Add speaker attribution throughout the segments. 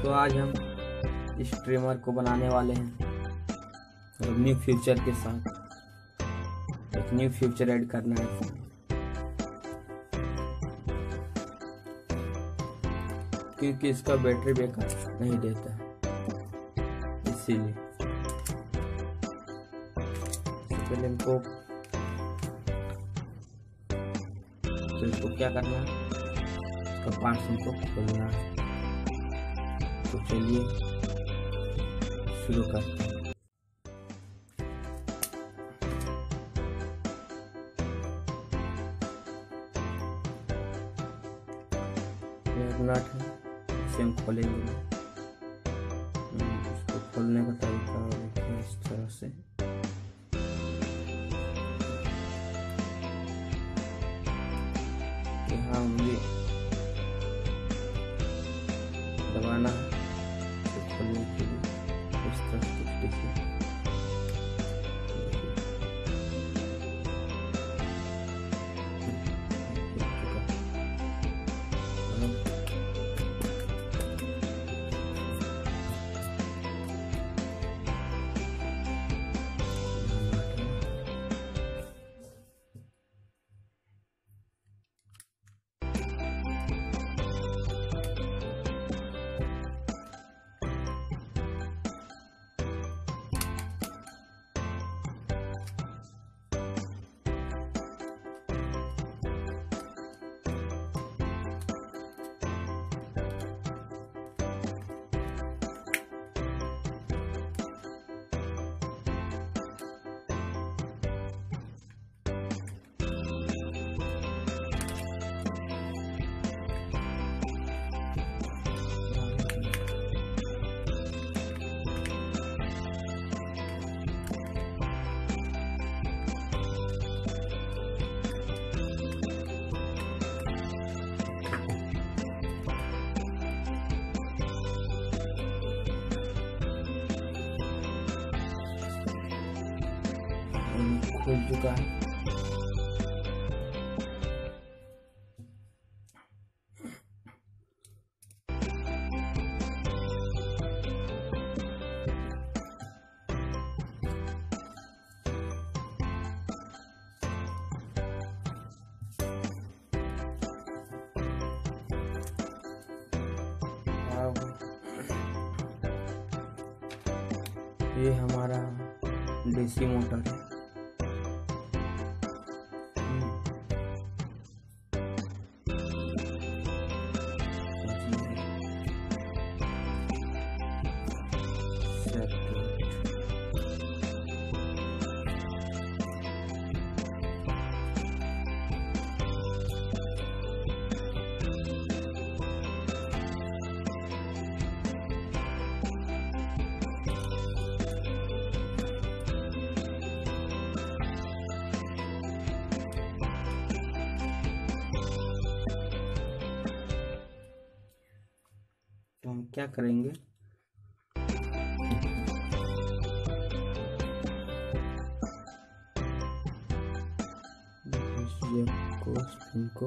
Speaker 1: तो आज हम इस ट्रिमर को बनाने वाले हैं और न्यू फीचर के साथ। एक न्यू फीचर ऐड करना है इसमें, क्योंकि इसका बैटरी बैकअप नहीं देता है, इसीलिए। पहले हमको तो इसको क्या करना है, इसका पार्ट्स हमको खोलना है। तो चलिए शुरू करते हैं। यह नट है, इसे हम खोलेंगे। इसको खोलने का तरीका देखिए इस तरह से। यहाँ मुझे दबाना है तो खोलने के लिए, इस तरह से देखिए। खुल चुका है। अब ये हमारा डीसी मोटर है। तो हम क्या करेंगे, इनको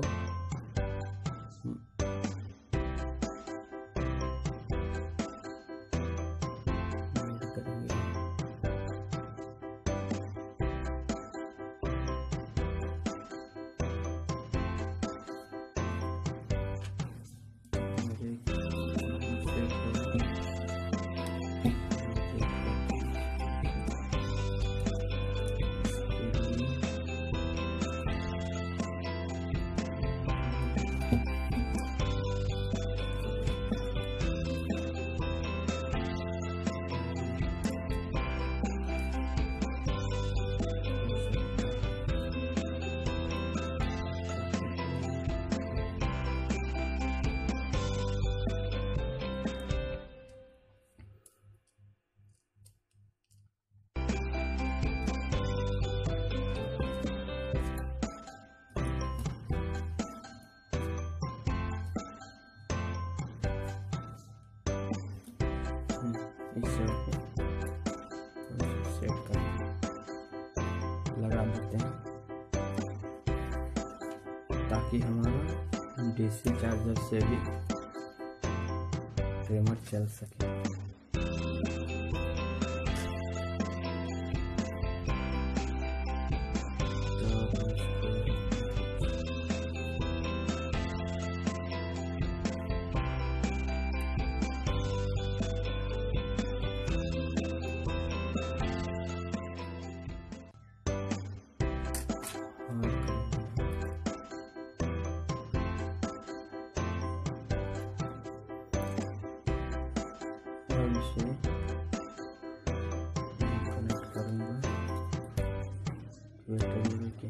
Speaker 1: सेट कर लगा देते हैं ताकि हमारा डीसी चार्जर से भी ट्रिमर चल सके। इसे कनेक्ट करूँगा बैटरी के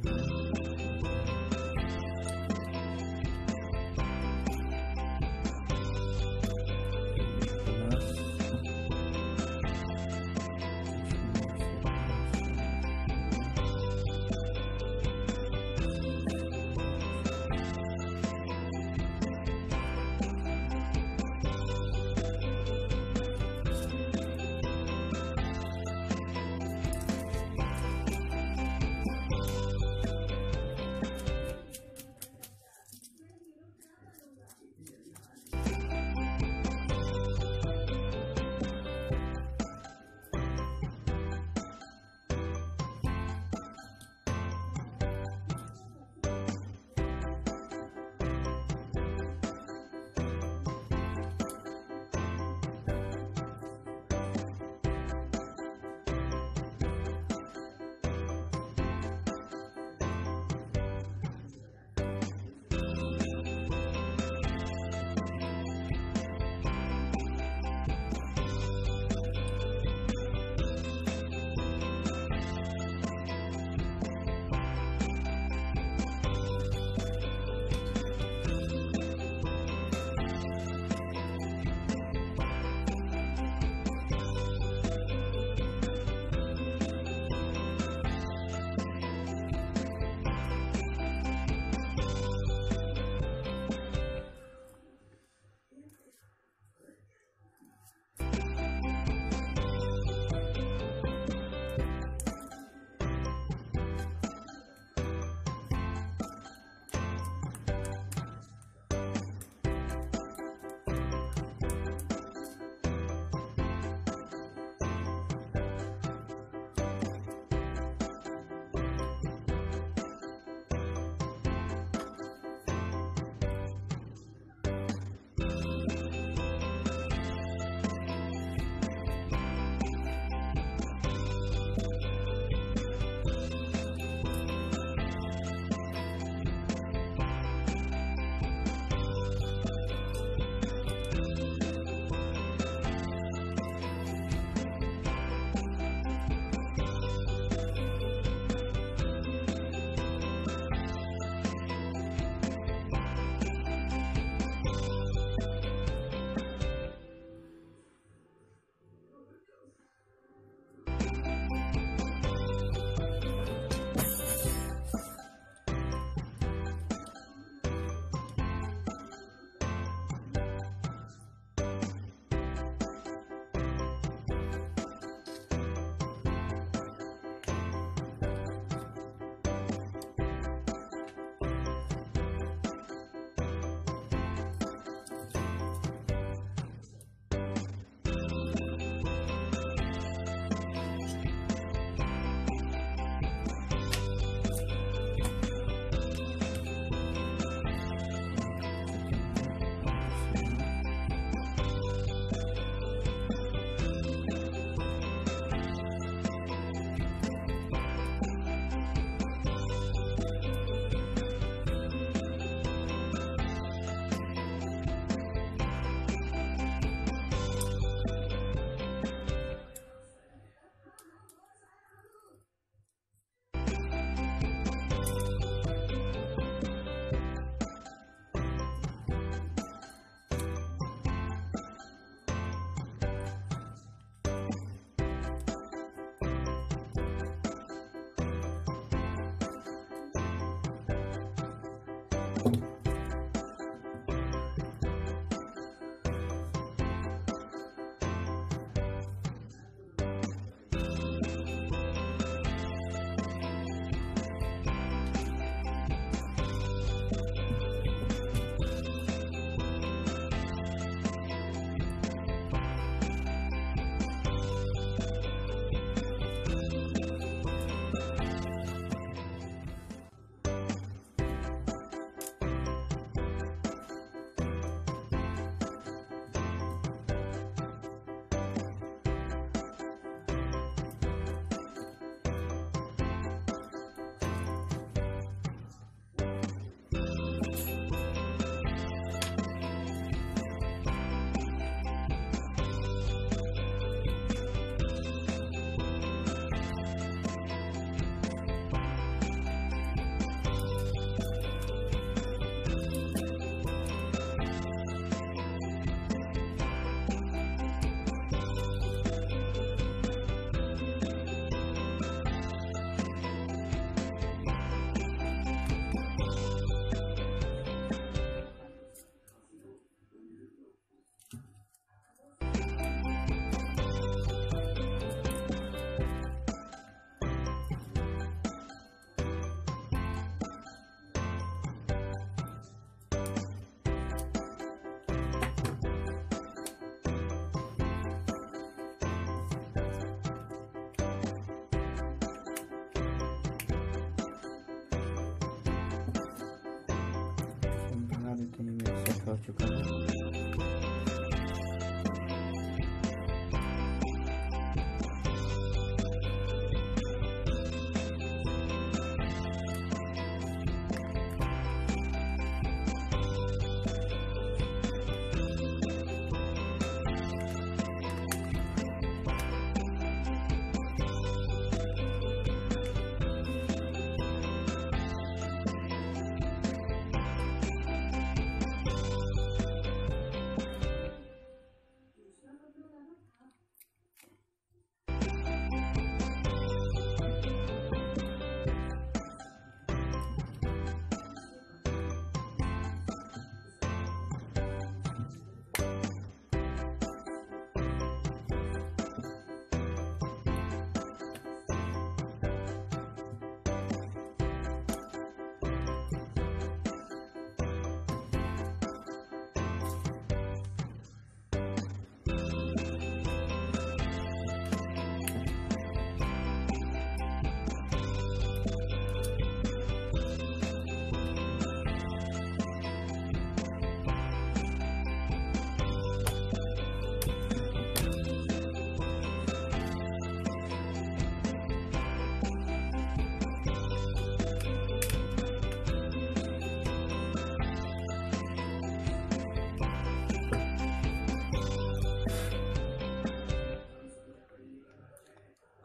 Speaker 1: देते हैं। मेरा सेट हो चुका है।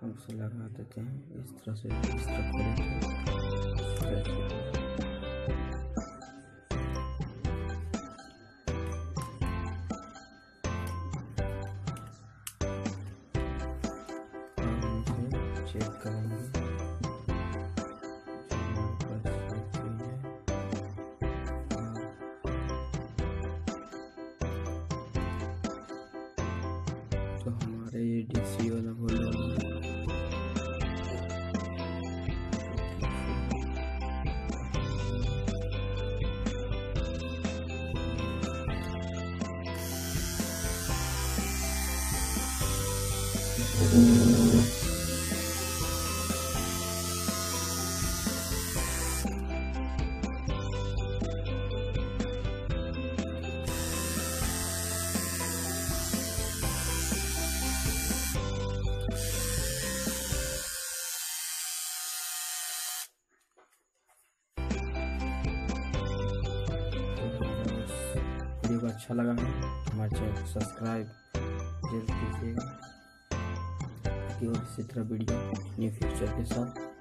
Speaker 1: हम से लगा देते हैं इस तरह से, इस तरह चेक करेंगे। तो हमारे ये डीसी वाला बोल वीडियो अच्छा लगा है हमारे चैनल को सब्सक्राइब जरूर कीजिएगा, कि और इसी तरह वीडियो न्यू फ्यूचर के साथ